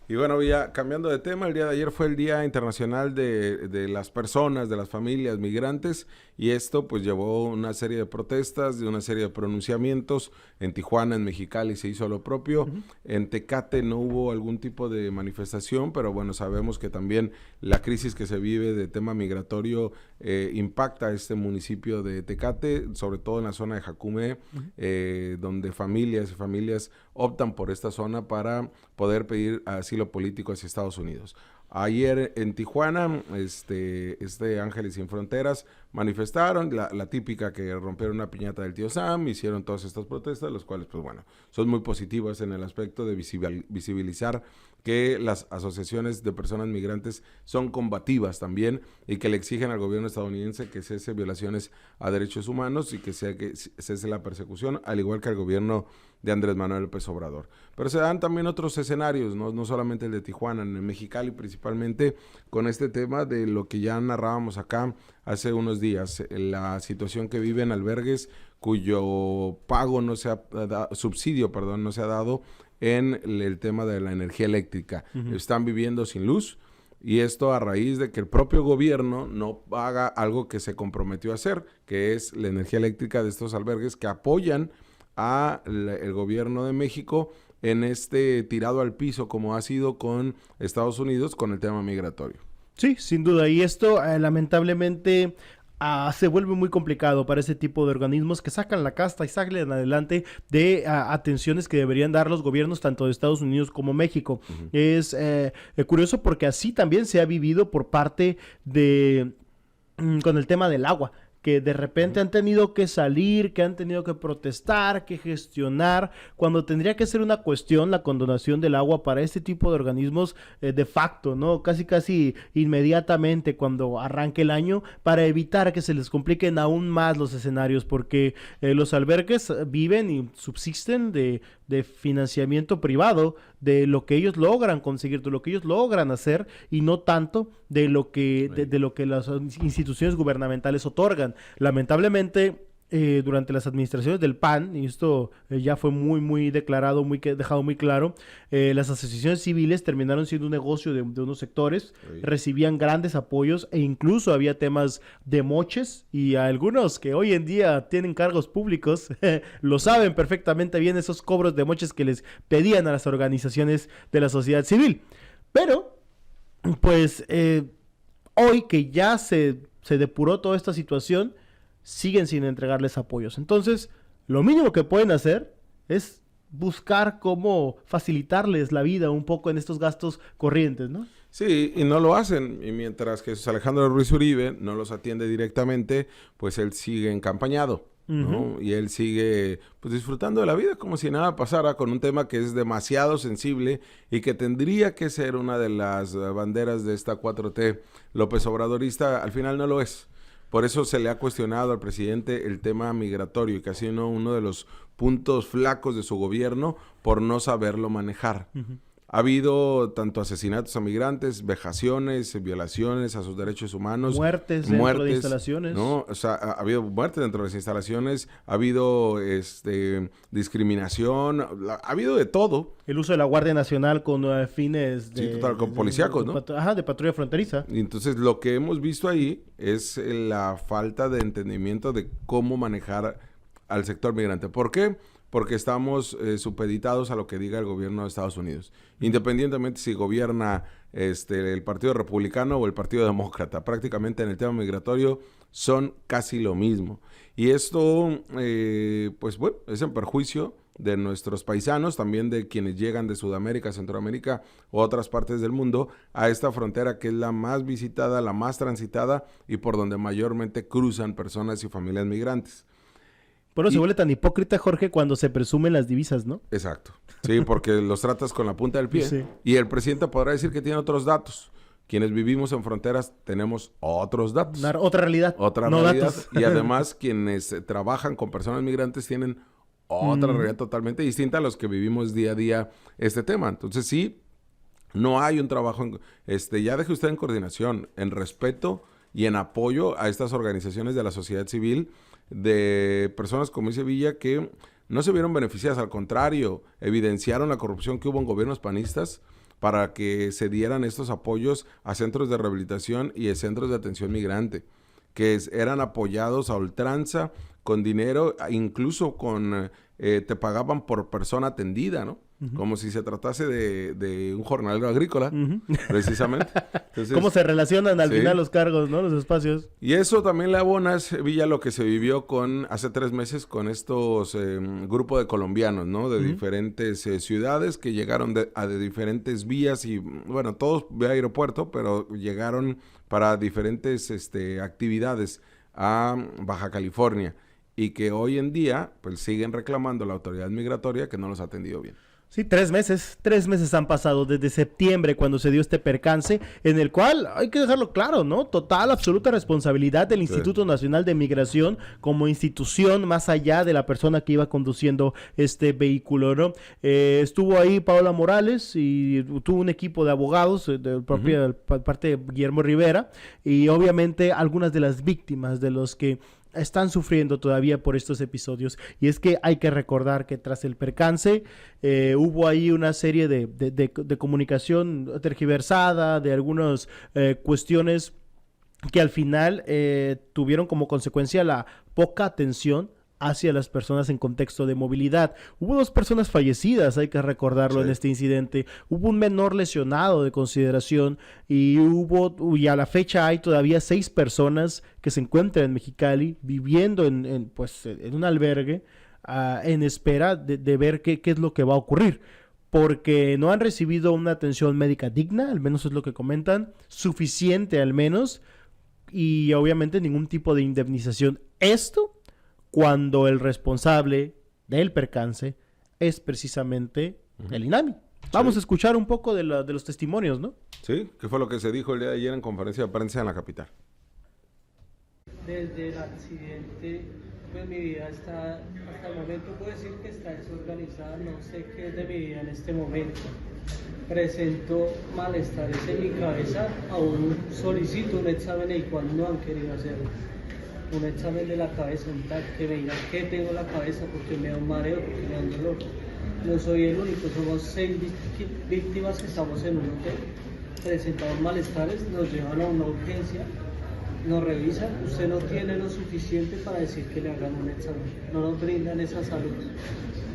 Y bueno, ya cambiando de tema, el día de ayer fue el Día Internacional de las personas, de las familias migrantes, y esto pues llevó una serie de protestas, de una serie de pronunciamientos. En Tijuana, en Mexicali se hizo lo propio. Ujú. En Tecate no hubo algún tipo de manifestación, pero bueno, sabemos que también la crisis que se vive de tema migratorio impacta a este municipio de Tecate, sobre todo en la zona de Jacumé, Ujú. donde familias y familias optan por esta zona para poder pedir asilo político hacia Estados Unidos. Ayer en Tijuana, Ángeles Sin Fronteras manifestaron, la típica que rompieron una piñata del tío Sam, hicieron todas estas protestas, los cuales, pues bueno, son muy positivas en el aspecto de visibilizar que las asociaciones de personas migrantes son combativas también y que le exigen al gobierno estadounidense que cese violaciones a derechos humanos y que cese la persecución, al igual que al gobierno de Andrés Manuel López Obrador. Pero se dan también otros escenarios, no solamente el de Tijuana, en Mexicali principalmente, con este tema de lo que ya narrábamos acá hace unos días, la situación que viven albergues cuyo pago no se ha subsidio, perdón, no se ha dado en el tema de la energía eléctrica. Ujú. Están viviendo sin luz, y esto a raíz de que el propio gobierno no haga algo que se comprometió a hacer, que es la energía eléctrica de estos albergues que apoyan a el gobierno de México en este tirado al piso como ha sido con Estados Unidos con el tema migratorio. Sí, sin duda. Y esto, lamentablemente, se vuelve muy complicado para ese tipo de organismos que sacan la casta y salen adelante de atenciones que deberían dar los gobiernos tanto de Estados Unidos como México. Ujú. Es curioso porque así también se ha vivido por parte de con el tema del agua, que de repente han tenido que salir, que han tenido que protestar, que gestionar, cuando tendría que ser una cuestión la condonación del agua para este tipo de organismos de facto, ¿no? Casi casi inmediatamente cuando arranque el año, para evitar que se les compliquen aún más los escenarios, porque los albergues viven y subsisten de financiamiento privado, de lo que ellos logran conseguir, de lo que ellos logran hacer, y no tanto de lo que, de lo que las instituciones gubernamentales otorgan. Lamentablemente, durante las administraciones del PAN, y esto ya fue muy declarado, dejado muy claro, las asociaciones civiles terminaron siendo un negocio de unos sectores, Sí. recibían grandes apoyos e incluso había temas de moches, y algunos que hoy en día tienen cargos públicos lo saben perfectamente bien, esos cobros de moches que les pedían a las organizaciones de la sociedad civil. Pero, pues, hoy que ya se depuró toda esta situación, siguen sin entregarles apoyos. Entonces, lo mínimo que pueden hacer es buscar cómo facilitarles la vida un poco en estos gastos corrientes, ¿no? Sí, y no lo hacen. Y mientras que Jesús Alejandro Ruiz Uribe no los atiende directamente, pues él sigue encampañado, Ujú. ¿no? Y él sigue pues disfrutando de la vida como si nada pasara con un tema que es demasiado sensible y que tendría que ser una de las banderas de esta 4T López Obradorista, al final no lo es. Por eso se le ha cuestionado al presidente el tema migratorio y que ha sido uno de los puntos flacos de su gobierno por no saberlo manejar. Ujú. Ha habido tanto asesinatos a migrantes, vejaciones, violaciones a sus derechos humanos, Muertes dentro de muertes, instalaciones. ¿no? O sea, ha habido muertes dentro de las instalaciones, ha habido discriminación, ha habido de todo. El uso de la Guardia Nacional con fines Sí, total, con policíacos, ¿no? de patrulla fronteriza. Y entonces lo que hemos visto ahí es la falta de entendimiento de cómo manejar al sector migrante. ¿Por qué? Porque estamos supeditados a lo que diga el gobierno de Estados Unidos, independientemente si gobierna el Partido Republicano o el Partido Demócrata. Prácticamente en el tema migratorio son casi lo mismo. Y esto, pues bueno, es en perjuicio de nuestros paisanos, también de quienes llegan de Sudamérica, Centroamérica u otras partes del mundo a esta frontera que es la más visitada, la más transitada y por donde mayormente cruzan personas y familias migrantes. Bueno, se Y, vuelve tan hipócrita, Jorge, cuando se presumen las divisas, ¿no? exacto, sí, porque los tratas con la punta del pie. Sí. Y el presidente podrá decir que tiene otros datos. Quienes vivimos en fronteras tenemos otros datos, Otra realidad, otra no realidad. datos. Y además quienes trabajan con personas migrantes tienen otra realidad totalmente distinta a los que vivimos día a día este tema. Entonces sí, no hay un trabajo, ya deje usted en coordinación, en respeto y en apoyo a estas organizaciones de la sociedad civil, de personas como dice Villa, que no se vieron beneficiadas, al contrario, evidenciaron la corrupción que hubo en gobiernos panistas, para que se dieran estos apoyos a centros de rehabilitación y a centros de atención migrante, que eran apoyados a ultranza, con dinero, incluso te pagaban por persona atendida, ¿no? Como si se tratase de un jornalero agrícola, precisamente. Entonces, ¿cómo se relacionan al final los cargos, ¿no? Los espacios. Y eso también le abonas, Villa, lo que se vivió hace 3 meses con estos grupos de colombianos, ¿no? De diferentes ciudades que llegaron de diferentes vías y, bueno, todos de aeropuerto, pero llegaron para diferentes actividades a Baja California y que hoy en día, pues, siguen reclamando a la autoridad migratoria que no los ha atendido bien. Sí, 3 meses. 3 meses han pasado desde septiembre cuando se dio este percance, en el cual, hay que dejarlo claro, ¿no? Total, absoluta responsabilidad del Instituto Nacional de Migración como institución, más allá de la persona que iba conduciendo este vehículo, ¿no? Estuvo ahí Paola Morales y tuvo un equipo de abogados de parte de Guillermo Rivera, y obviamente algunas de las víctimas de los que están sufriendo todavía por estos episodios. Y es que hay que recordar que tras el percance hubo ahí una serie de comunicación tergiversada, de algunas cuestiones que al final tuvieron como consecuencia la poca atención hacia las personas en contexto de movilidad. Hubo 2 personas fallecidas, hay que recordarlo, en este incidente. Hubo un menor lesionado de consideración y a la fecha hay todavía 6 personas que se encuentran en Mexicali viviendo en un albergue en espera de ver qué es lo que va a ocurrir, porque no han recibido una atención médica digna, al menos es lo que comentan, suficiente al menos, y obviamente ningún tipo de indemnización. Esto cuando el responsable del percance es precisamente el INAMI. Vamos a escuchar un poco de los testimonios, ¿no? Sí, que fue lo que se dijo el día de ayer en conferencia de prensa en la capital. Desde el accidente, pues mi vida hasta el momento puedo decir que está desorganizada, no sé qué es de mi vida en este momento. Presento malestares en mi cabeza, aún solicito un examen el cual no han querido hacerlo. Un examen de la cabeza, un TAC, que me digan qué tengo en la cabeza, porque me da un mareo, porque me da un dolor. No soy el único, somos 6 víctimas que estamos en un hotel, presentamos malestares, nos llevan a una urgencia, nos revisan, usted no tiene lo suficiente para decir que le hagan un examen, no nos brindan esa salud,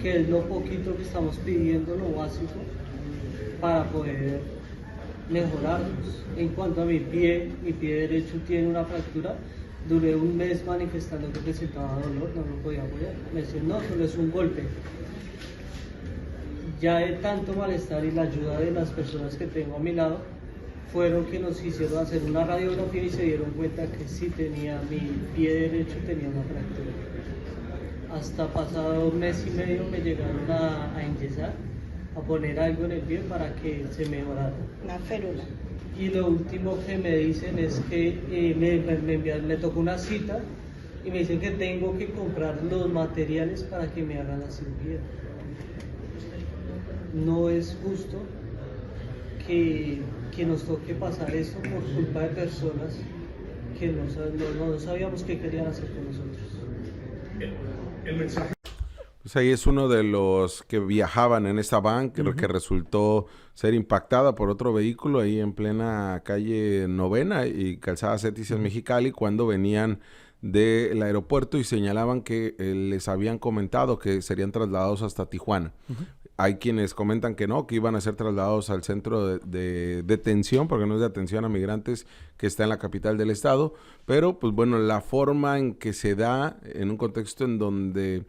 que es lo poquito que estamos pidiendo, lo básico, para poder mejorarnos. En cuanto a mi pie derecho tiene una fractura. Duré un mes manifestando que presentaba dolor, no lo podía apoyar. Me decían, no, solo es un golpe. Ya de tanto malestar y la ayuda de las personas que tengo a mi lado, fueron que nos hicieron hacer una radiografía y se dieron cuenta que sí tenía, mi pie derecho tenía una fractura. Hasta pasado 1 mes y medio me llegaron a enyesar, a poner algo en el pie para que se mejorara. Una férula. Y lo último que me dicen es que me tocó una cita y me dicen que tengo que comprar los materiales para que me hagan la cirugía. No es justo que nos toque pasar esto por culpa de personas que no sabíamos qué querían hacer con nosotros. El mensaje. Pues ahí es uno de los que viajaban en esta van, que resultó ser impactada por otro vehículo ahí en plena calle Novena y Calzada Cetis en Mexicali, cuando venían del aeropuerto y señalaban que les habían comentado que serían trasladados hasta Tijuana. Hay quienes comentan que no, que iban a ser trasladados al centro de detención, porque no es de atención a migrantes, que está en la capital del estado, pero pues bueno, la forma en que se da, en un contexto en donde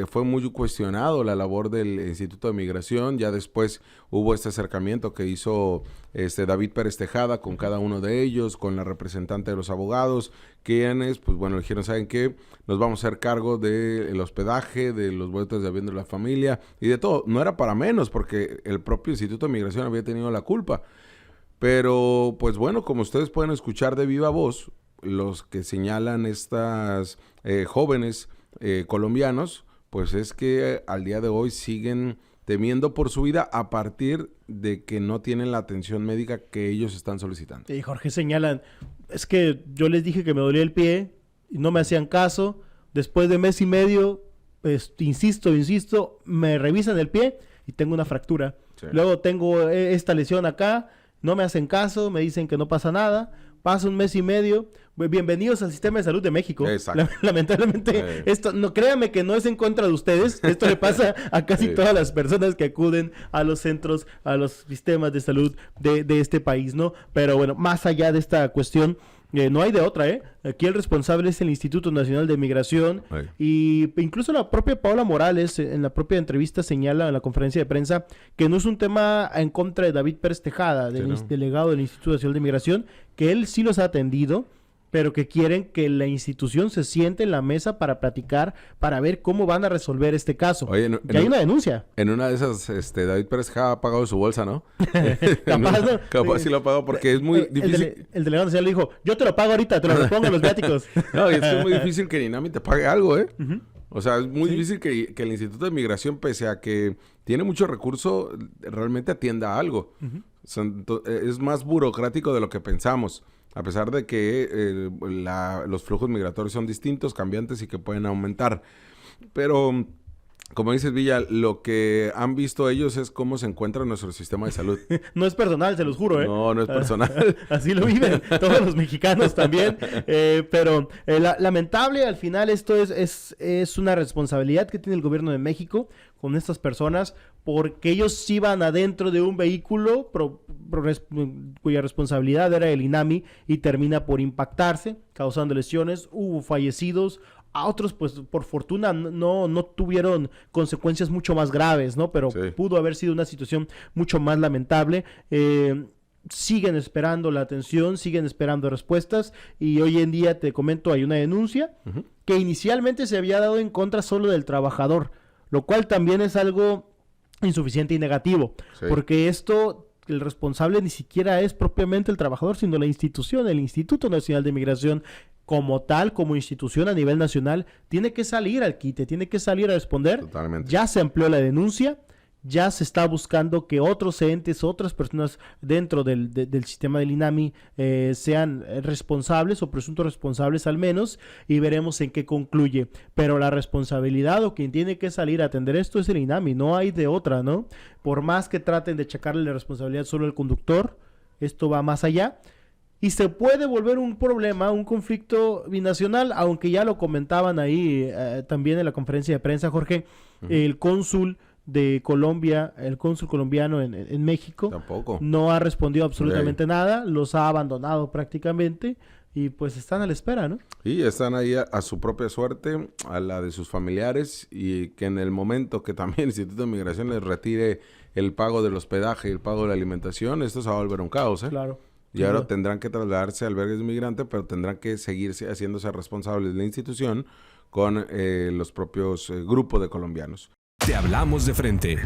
fue muy cuestionado la labor del Instituto de Migración, ya después hubo este acercamiento que hizo David Pérez Tejada con cada uno de ellos, con la representante de los abogados, quienes, pues bueno, dijeron, ¿saben qué? Nos vamos a hacer cargo del hospedaje, de los boletos de avión de la familia y de todo. No era para menos, porque el propio Instituto de Migración había tenido la culpa. Pero, pues bueno, como ustedes pueden escuchar de viva voz, los que señalan estas jóvenes colombianos, pues es que al día de hoy siguen temiendo por su vida a partir de que no tienen la atención médica que ellos están solicitando. Y Jorge señalan, es que yo les dije que me dolía el pie y no me hacían caso. Después de 1 mes y medio, insisto, me revisan el pie y tengo una fractura. Sí. Luego tengo esta lesión acá, no me hacen caso, me dicen que no pasa nada. Pasa un mes y medio. Bienvenidos al sistema de salud de México. Exacto. Lamentablemente, esto, no, créanme que no es en contra de ustedes. Esto le pasa a casi todas las personas que acuden a los centros, a los sistemas de salud de este país, ¿no? Pero bueno, más allá de esta cuestión, no hay de otra, ¿eh? Aquí el responsable es el Instituto Nacional de Migración. Y incluso la propia Paola Morales, en la propia entrevista, señala en la conferencia de prensa que no es un tema en contra de David Pérez Tejada, delegado del Instituto Nacional de Migración, que él sí los ha atendido, pero que quieren que la institución se siente en la mesa para platicar, para ver cómo van a resolver este caso. Oye, y hay una denuncia. En una de esas, David Pérez ha pagado su bolsa, ¿no? Capaz sí lo ha pagado porque es muy difícil. El delegado nacional le dijo, yo te lo pago ahorita, te lo repongo a los viáticos. No, y es que es muy difícil que el INAMI te pague algo, ¿eh? O sea, es muy difícil que el Instituto de Migración, pese a que tiene mucho recurso, realmente atienda algo. O sea, es más burocrático de lo que pensamos. A pesar de que los flujos migratorios son distintos, cambiantes y que pueden aumentar. Pero, como dices, Villa, lo que han visto ellos es cómo se encuentra nuestro sistema de salud. No es personal, se los juro, ¿eh? No, no es personal. Así lo viven todos los mexicanos también. Pero lamentable, al final esto es una responsabilidad que tiene el gobierno de México con estas personas, porque ellos iban adentro de un vehículo cuya responsabilidad era el INAMI y termina por impactarse, causando lesiones. Hubo fallecidos. A otros, pues, por fortuna, no tuvieron consecuencias mucho más graves, ¿no? Pero pudo haber sido una situación mucho más lamentable. Siguen esperando la atención, siguen esperando respuestas, y hoy en día, te comento, hay una denuncia que inicialmente se había dado en contra solo del trabajador, lo cual también es algo insuficiente y negativo, porque el responsable ni siquiera es propiamente el trabajador, sino la institución, el Instituto Nacional de Migración, como tal, como institución a nivel nacional, tiene que salir al quite, tiene que salir a responder. Totalmente. Ya se amplió la denuncia, ya se está buscando que otros entes, otras personas dentro del sistema del INAMI sean responsables o presuntos responsables al menos, y veremos en qué concluye. Pero la responsabilidad o quien tiene que salir a atender esto es el INAMI, no hay de otra, ¿no? Por más que traten de achacarle la responsabilidad solo al conductor, esto va más allá. Y se puede volver un problema, un conflicto binacional, aunque ya lo comentaban ahí también en la conferencia de prensa, Jorge, el cónsul de Colombia, el cónsul colombiano en México, tampoco no ha respondido absolutamente nada, los ha abandonado prácticamente, y pues están a la espera, ¿no? Y están ahí a su propia suerte, a la de sus familiares, y que en el momento que también el Instituto de Migración les retire el pago del hospedaje y el pago de la alimentación, esto se va a volver un caos, ¿eh? Claro. Y ahora tendrán que trasladarse a albergues de migrantes, pero tendrán que seguirse haciéndose responsables de la institución con los propios grupos de colombianos. Te hablamos de frente.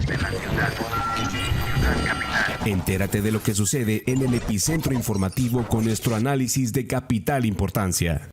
Entérate de lo que sucede en el epicentro informativo con nuestro análisis de capital importancia.